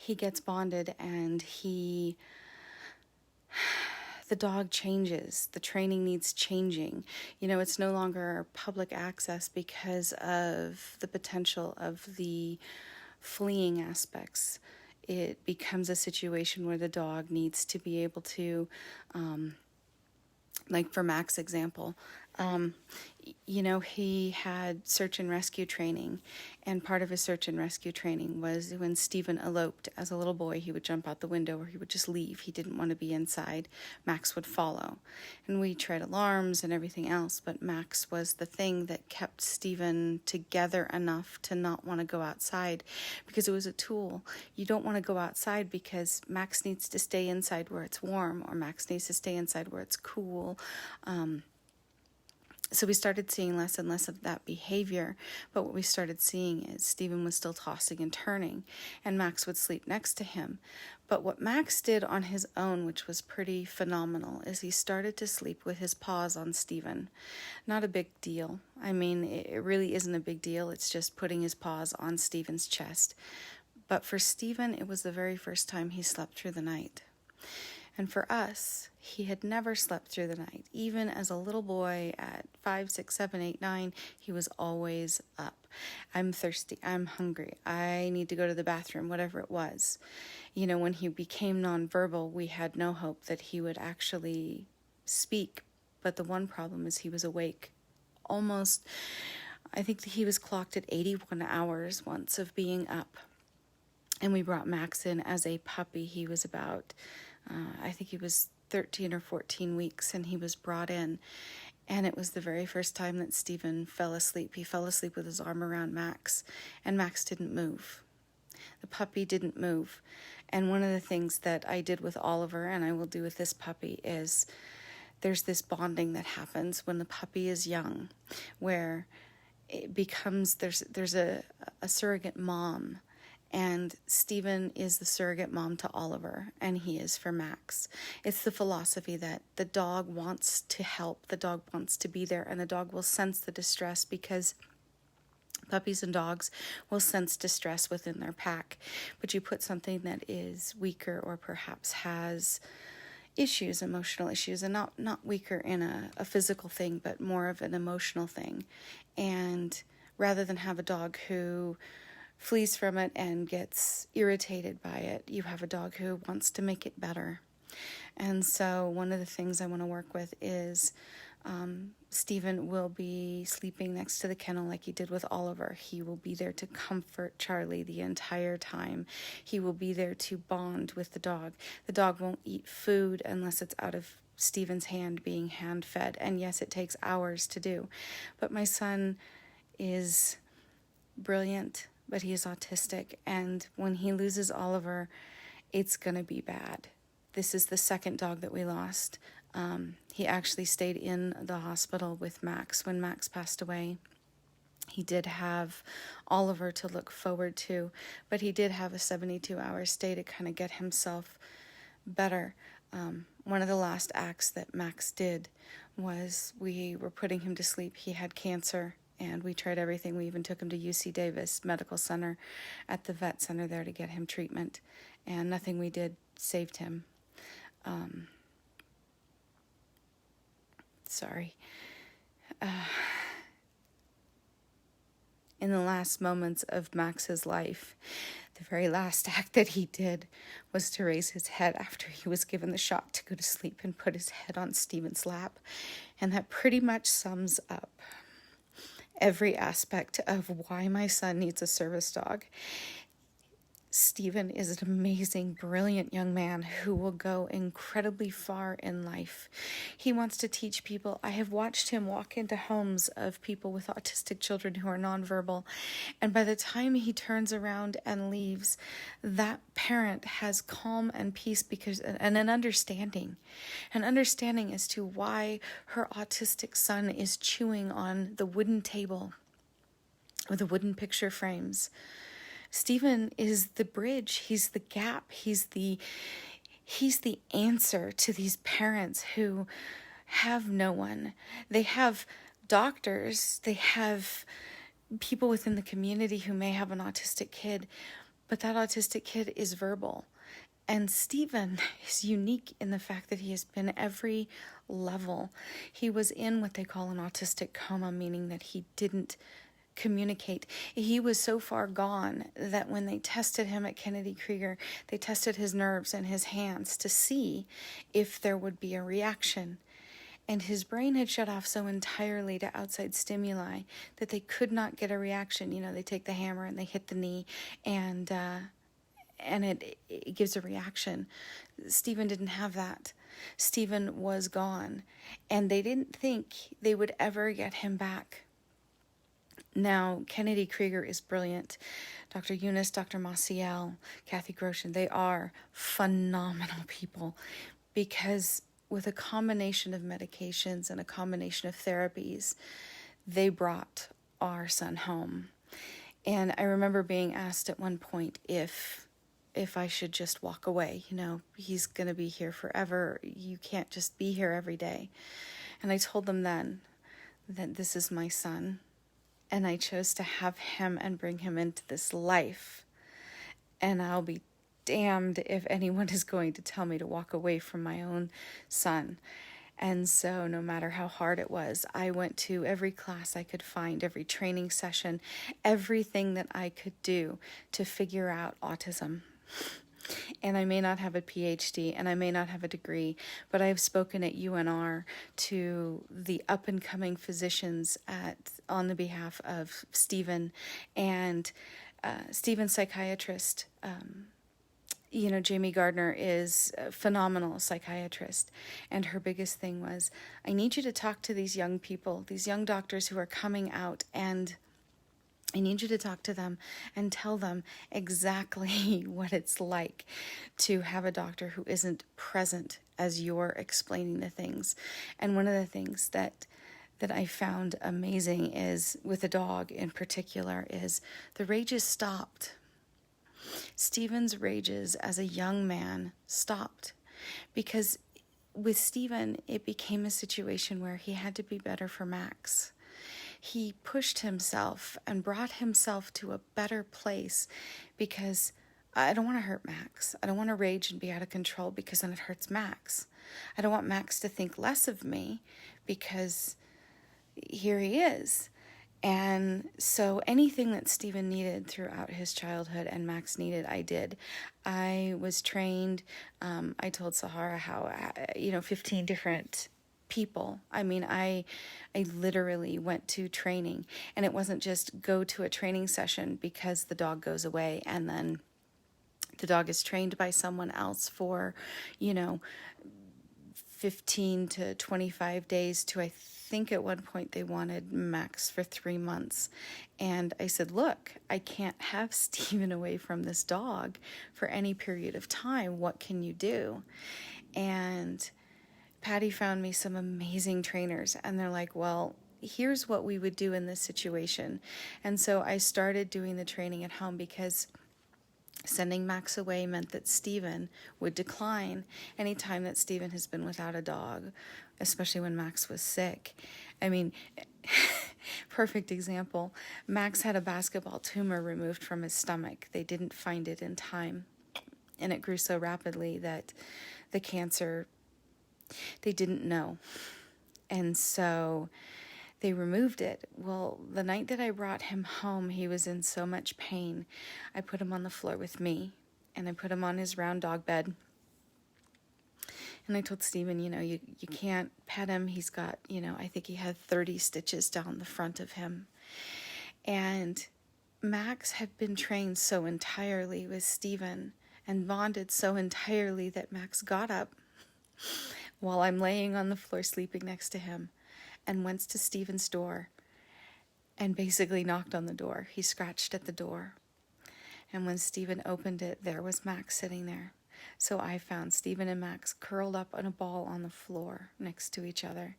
he gets bonded, and the dog changes. The training needs changing. It's no longer public access because of the potential of the fleeing aspects. It becomes a situation where the dog needs to be able to, like for Mac's example, he had search and rescue training, and part of his search and rescue training was when Stephen eloped as a little boy, he would jump out the window or he would just leave. He didn't want to be inside. Max would follow, and we tried alarms and everything else, but Max was the thing that kept Stephen together enough to not want to go outside, because it was a tool. You don't want to go outside because Max needs to stay inside where it's warm, or Max needs to stay inside where it's cool. So we started seeing less and less of that behavior, but what we started seeing is Stephen was still tossing and turning, and Max would sleep next to him. But what Max did on his own, which was pretty phenomenal, is he started to sleep with his paws on Stephen. Not a big deal. I mean, it really isn't a big deal. It's just putting his paws on Stephen's chest. But for Stephen, it was the very first time he slept through the night. And for us, he had never slept through the night. Even as a little boy at 5, 6, 7, 8, 9, he was always up. I'm thirsty. I'm hungry. I need to go to the bathroom, whatever it was. When he became nonverbal, we had no hope that he would actually speak. But the one problem is he was awake almost, I think that he was clocked at 81 hours once of being up. And we brought Max in as a puppy. He was about, I think he was 13 or 14 weeks, and he was brought in. And it was the very first time that Stephen fell asleep. He fell asleep with his arm around Max, and Max didn't move. The puppy didn't move. And one of the things that I did with Oliver, and I will do with this puppy, is there's this bonding that happens when the puppy is young, where it becomes, there's a surrogate mom. And Stephen is the surrogate mom to Oliver, and he is for Max. It's the philosophy that the dog wants to help, the dog wants to be there, and the dog will sense the distress, because puppies and dogs will sense distress within their pack. But you put something that is weaker, or perhaps has issues, emotional issues, and not weaker in a physical thing, but more of an emotional thing. And rather than have a dog who flees from it and gets irritated by it, you have a dog who wants to make it better. And so one of the things I want to work with is Stephen will be sleeping next to the kennel like he did with Oliver. He will be there to comfort Charlie the entire time. He will be there to bond with the dog. The dog won't eat food unless it's out of Stephen's hand, being hand-fed. And yes, it takes hours to do. But my son is brilliant, but he is autistic, and when he loses Oliver, it's going to be bad. This is the second dog that we lost. He actually stayed in the hospital with Max when Max passed away. He did have Oliver to look forward to, but he did have a 72-hour stay to kind of get himself better. One of the last acts that Max did was we were putting him to sleep. He had cancer, and we tried everything. We even took him to UC Davis Medical Center at the vet center there to get him treatment. And nothing we did saved him. In the last moments of Max's life, the very last act that he did was to raise his head after he was given the shot to go to sleep and put his head on Stephen's lap. And that pretty much sums up every aspect of why my son needs a service dog. Stephen is an amazing, brilliant young man who will go incredibly far in life. He wants to teach people. I have watched him walk into homes of people with autistic children who are nonverbal, and by the time he turns around and leaves, that parent has calm and peace and an understanding as to why her autistic son is chewing on the wooden table or the wooden picture frames. Stephen is the bridge. He's the gap. He's the answer to these parents who have no one. They have doctors. They have people within the community who may have an autistic kid, But that autistic kid is verbal. And Stephen is unique in the fact that he has been every level. He was in what they call an autistic coma, meaning that he didn't communicate. He was so far gone that when they tested him at Kennedy Krieger, they tested his nerves and his hands to see if there would be a reaction. And his brain had shut off so entirely to outside stimuli that they could not get a reaction. You know, they take the hammer and they hit the knee, and it gives a reaction. Stephen didn't have that. Stephen was gone, and they didn't think they would ever get him back. Now, Kennedy Krieger is brilliant. Dr. Eunice, Dr. Maciel, Kathy Groshin, they are phenomenal people, because with a combination of medications and a combination of therapies, they brought our son home. And I remember being asked at one point if I should just walk away. You know, he's going to be here forever. You can't just be here every day. And I told them then that this is my son, and I chose to have him and bring him into this life. And I'll be damned if anyone is going to tell me to walk away from my own son. And so no matter how hard it was, I went to every class I could find, every training session, everything that I could do to figure out autism. And I may not have a PhD and I may not have a degree, but I have spoken at UNR to the up-and-coming physicians on the behalf of Stephen, and Stephen's psychiatrist. Jamie Gardner is a phenomenal psychiatrist, and her biggest thing was, I need you to talk to these young people, these young doctors who are coming out, and I need you to talk to them and tell them exactly what it's like to have a doctor who isn't present as you're explaining the things. And one of the things that I found amazing is, with a dog in particular, is the rages stopped. Stephen's rages as a young man stopped, because with Stephen, it became a situation where he had to be better for Max. He pushed himself and brought himself to a better place, because I don't want to hurt Max. I don't want to rage and be out of control, because then it hurts Max. I don't want Max to think less of me, because here he is. And so anything that Stephen needed throughout his childhood and Max needed, I did. I was trained. I told Sahara how, 15 different people. I mean, I literally went to training, and it wasn't just go to a training session because the dog goes away and then the dog is trained by someone else for, 15 to 25 days to, I think at one point they wanted Max for 3 months. And I said, look, I can't have Stephen away from this dog for any period of time. What can you do? And Patty found me some amazing trainers, and they're like, well, here's what we would do in this situation. And so I started doing the training at home, because sending Max away meant that Stephen would decline any time that Stephen has been without a dog, especially when Max was sick. I mean, perfect example. Max had a basketball tumor removed from his stomach. They didn't find it in time, and it grew so rapidly that the cancer, they didn't know. And so they removed it. Well, the night that I brought him home, he was in so much pain. I put him on the floor with me, and I put him on his round dog bed. And I told Stephen, you can't pet him. He's got, I think he had 30 stitches down the front of him. And Max had been trained so entirely with Stephen and bonded so entirely that Max got up while I'm laying on the floor sleeping next to him, and went to Stephen's door and basically knocked on the door. He scratched at the door. And when Stephen opened it, there was Max sitting there. So I found Stephen and Max curled up on a ball on the floor next to each other.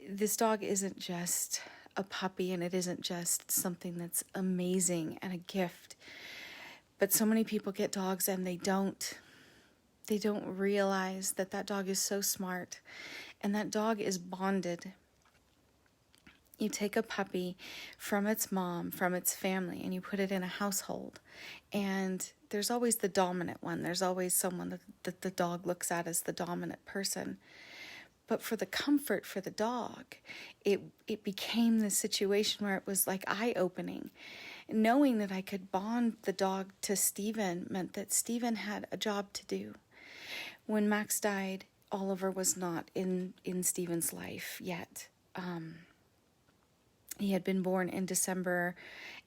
This dog isn't just a puppy, and it isn't just something that's amazing and a gift. But so many people get dogs and they don't realize that dog is so smart, and that dog is bonded. You take a puppy from its mom, from its family, and you put it in a household. And there's always the dominant one. There's always someone that the dog looks at as the dominant person. But for the comfort for the dog, it became this situation where it was like eye-opening. Knowing that I could bond the dog to Stephen meant that Stephen had a job to do. When Max died, Oliver was not in Stephen's life yet. He had been born in December,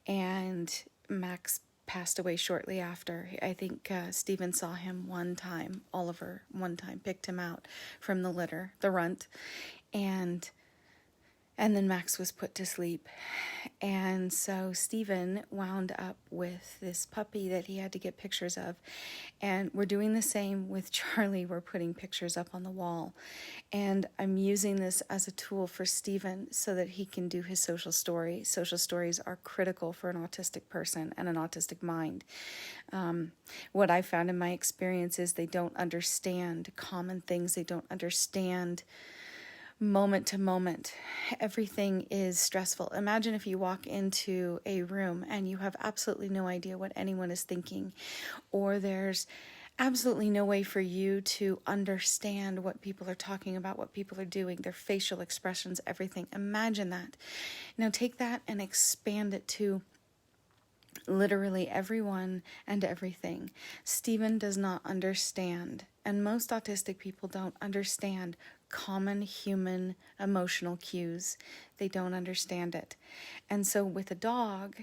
and Max passed away shortly after. I think Stephen saw him one time. Oliver one time picked him out from the litter, the runt, and then Max was put to sleep. And so Stephen wound up with this puppy that he had to get pictures of. And we're doing the same with Charlie. We're putting pictures up on the wall. And I'm using this as a tool for Stephen so that he can do his social story. Social stories are critical for an autistic person and an autistic mind. What I found in my experience is they don't understand common things. They don't understand moment to moment. Everything is stressful. Imagine if you walk into a room and you have absolutely no idea what anyone is thinking, or there's absolutely no way for you to understand what people are talking about, what people are doing, their facial expressions, everything. Imagine that. Now take that and expand it to literally everyone and everything. Stephen does not understand, and most autistic people don't understand common human emotional cues. They don't understand it. And so with a dog,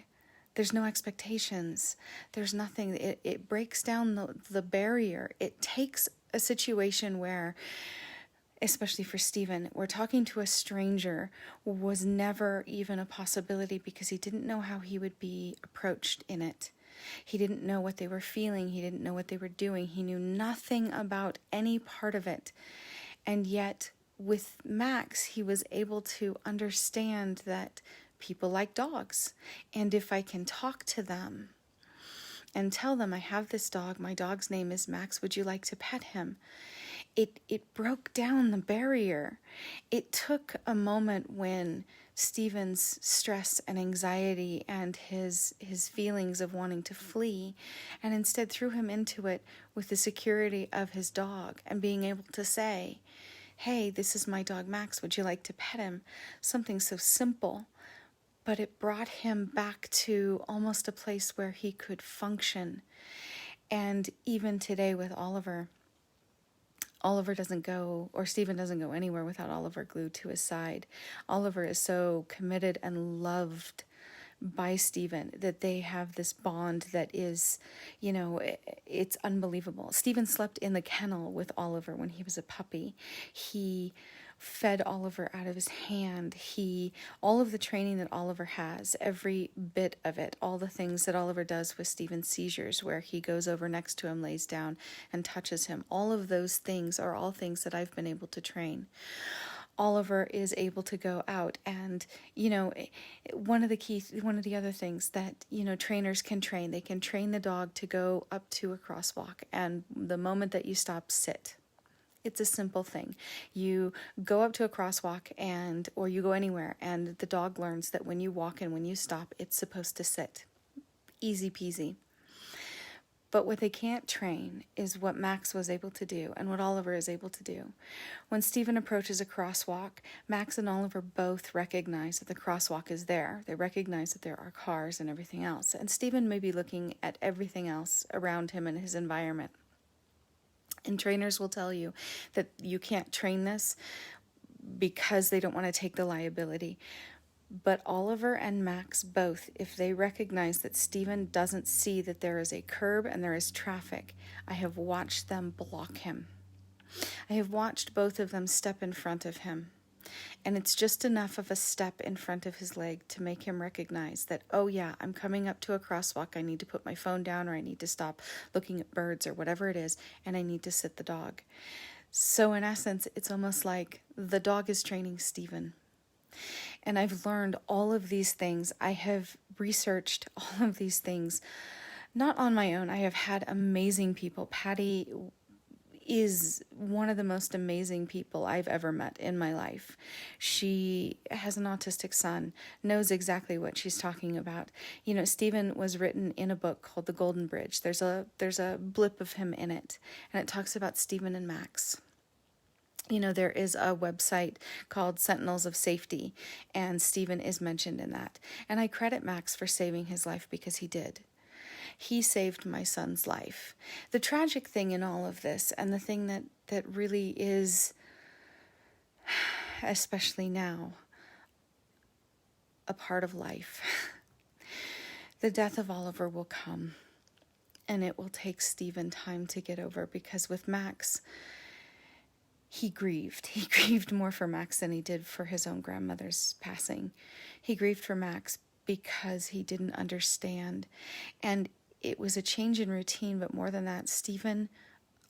there's no expectations. There's nothing. It breaks down the barrier. It takes a situation where, especially for Stephen, we're talking to a stranger was never even a possibility because he didn't know how he would be approached in it. He didn't know what they were feeling. He didn't know what they were doing. He knew nothing about any part of it. And yet, with Max, he was able to understand that people like dogs. And if I can talk to them and tell them, I have this dog, my dog's name is Max, would you like to pet him? It broke down the barrier. It took a moment when Stephen's stress and anxiety and his feelings of wanting to flee, and instead threw him into it with the security of his dog and being able to say, hey, this is my dog Max, would you like to pet him? Something so simple, but it brought him back to almost a place where he could function. And even today with Oliver doesn't go, or Stephen doesn't go anywhere without Oliver glued to his side. Oliver is so committed and loved by Stephen that they have this bond that is, it's unbelievable. Stephen slept in the kennel with Oliver when he was a puppy. He fed Oliver out of his hand. All of the training that Oliver has, every bit of it, all the things that Oliver does with Stephen's seizures, where he goes over next to him, lays down, and touches him, all of those things are all things that I've been able to train. Oliver is able to go out and, one of the other things that, trainers can train, they can train the dog to go up to a crosswalk, and the moment that you stop, sit. It's a simple thing. You go up to a crosswalk or you go anywhere, and the dog learns that when you walk and when you stop, it's supposed to sit. Easy peasy. But what they can't train is what Max was able to do and what Oliver is able to do. When Stephen approaches a crosswalk, Max and Oliver both recognize that the crosswalk is there. They recognize that there are cars and everything else. And Stephen may be looking at everything else around him and his environment. And trainers will tell you that you can't train this because they don't want to take the liability. But Oliver and Max both, if they recognize that Stephen doesn't see that there is a curb and there is traffic, I have watched them block him. I have watched both of them step in front of him. And it's just enough of a step in front of his leg to make him recognize that, oh yeah, I'm coming up to a crosswalk, I need to put my phone down, or I need to stop looking at birds or whatever it is, and I need to sit the dog. So in essence, it's almost like the dog is training Stephen. And I've learned all of these things. I have researched all of these things, not on my own. I have had amazing people. Patty is one of the most amazing people I've ever met in my life. She has an autistic son, knows exactly what she's talking about. You know, Stephen was written in a book called The Golden Bridge. There's a blip of him in it, and it talks about Stephen and Max. You know, there is a website called Sentinels of Safety, and Stephen is mentioned in that. And I credit Max for saving his life, because he did. He saved my son's life. The tragic thing in all of this, and the thing that really is, especially now, a part of life, the death of Oliver will come, and it will take Stephen time to get over, because with Max, he grieved. He grieved more for Max than he did for his own grandmother's passing. He grieved for Max because he didn't understand. And it was a change in routine, but more than that, Stephen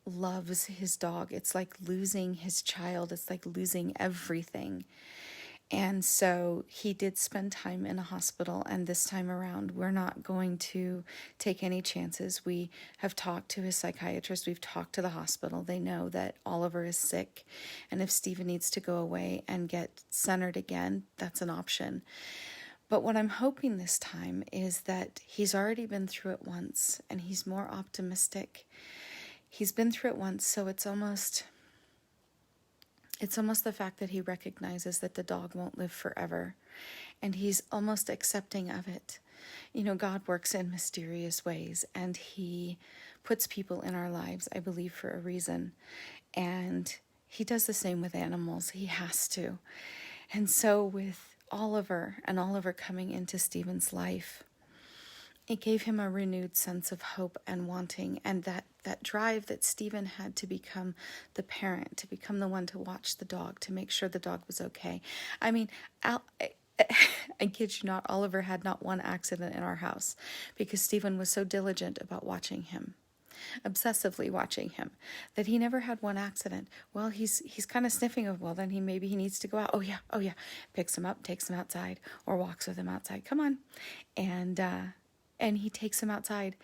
loves his dog. It's like losing his child. It's like losing everything. And so he did spend time in a hospital, and this time around, we're not going to take any chances. We have talked to his psychiatrist. We've talked to the hospital. They know that Oliver is sick, and if Stephen needs to go away and get centered again, that's an option. But what I'm hoping this time is that he's already been through it once, and he's more optimistic. He's been through it once, so it's almost the fact that he recognizes that the dog won't live forever, and he's almost accepting of it. You know, God works in mysterious ways, and he puts people in our lives, I believe, for a reason. And he does the same with animals. He has to. And so with Oliver, and Oliver coming into Stephen's life, it gave him a renewed sense of hope and wanting, and that drive that Stephen had to become the parent, to become the one to watch the dog, to make sure the dog was okay. I mean, I kid you not, Oliver had not one accident in our house, because Stephen was so diligent about watching him, obsessively watching him, that he never had one accident. Well, he's kind of sniffing of, well, then maybe he needs to go out. Oh yeah. Picks him up, takes him outside, or walks with him outside. Come on. And he takes him outside.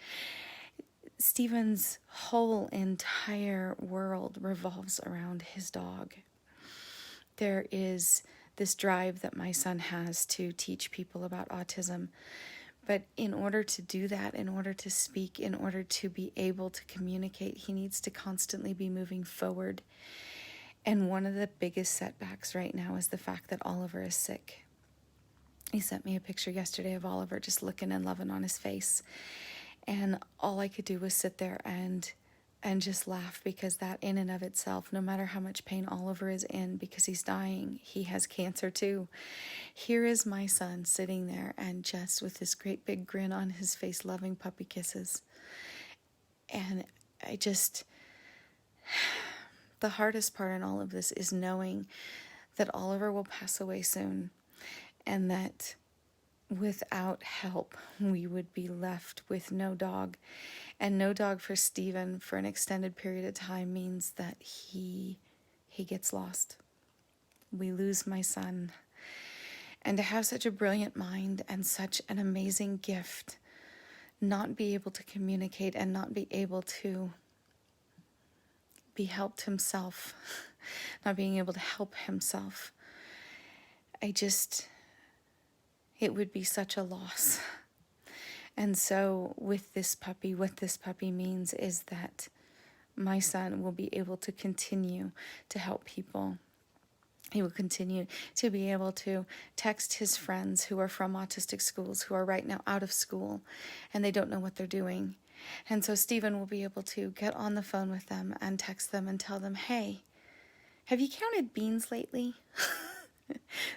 Stephen's whole entire world revolves around his dog. There is this drive that my son has to teach people about autism. But in order to do that, in order to speak, in order to be able to communicate, he needs to constantly be moving forward. And one of the biggest setbacks right now is the fact that Oliver is sick. He sent me a picture yesterday of Oliver just looking and loving on his face. And all I could do was sit there and just laugh, because that in and of itself, no matter how much pain Oliver is in because he's dying, he has cancer too. Here is my son sitting there and just with this great big grin on his face, loving puppy kisses. And the hardest part in all of this is knowing that Oliver will pass away soon, and that without help, we would be left with no dog. And no dog for Stephen for an extended period of time means that he gets lost. We lose my son. And to have such a brilliant mind and such an amazing gift, not be able to communicate and not be able to be helped himself, not being able to help himself, it would be such a loss. And so with this puppy, what this puppy means is that my son will be able to continue to help people. He will continue to be able to text his friends who are from autistic schools, who are right now out of school, and they don't know what they're doing. And so Stephen will be able to get on the phone with them and text them and tell them, hey, have you counted beans lately?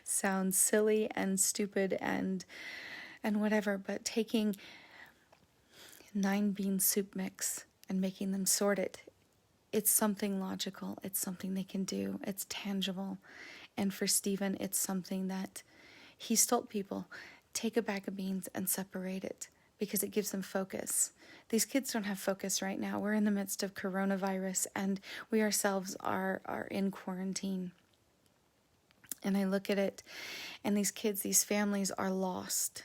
Sounds silly and stupid and whatever, but taking 9-bean soup mix and making them sort it, it's something logical. It's something they can do. It's tangible. And for Stephen, it's something that he's told people, take a bag of beans and separate it, because it gives them focus. These kids don't have focus right now. We're in the midst of coronavirus, and we ourselves are in quarantine. And I look at it, and these kids, these families are lost.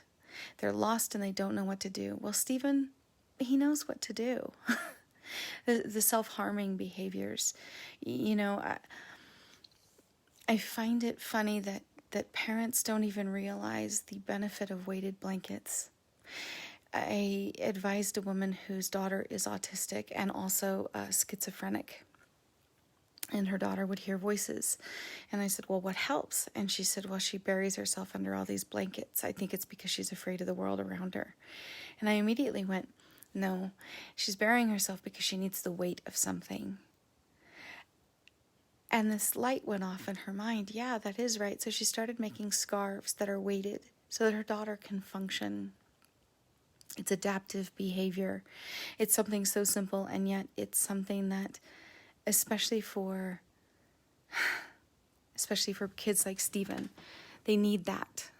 They're lost and they don't know what to do. Well, Stephen, he knows what to do. The self-harming behaviors. You know, I find it funny that parents don't even realize the benefit of weighted blankets. I advised a woman whose daughter is autistic and also schizophrenic, and her daughter would hear voices. And I said, well, what helps? And she said, well, she buries herself under all these blankets. I think it's because she's afraid of the world around her. And I immediately went, no, she's burying herself because she needs the weight of something. And this light went off in her mind. Yeah, that is right. So she started making scarves that are weighted so that her daughter can function. It's adaptive behavior. It's something so simple, and yet it's something that, especially for kids like Stephen, they need that.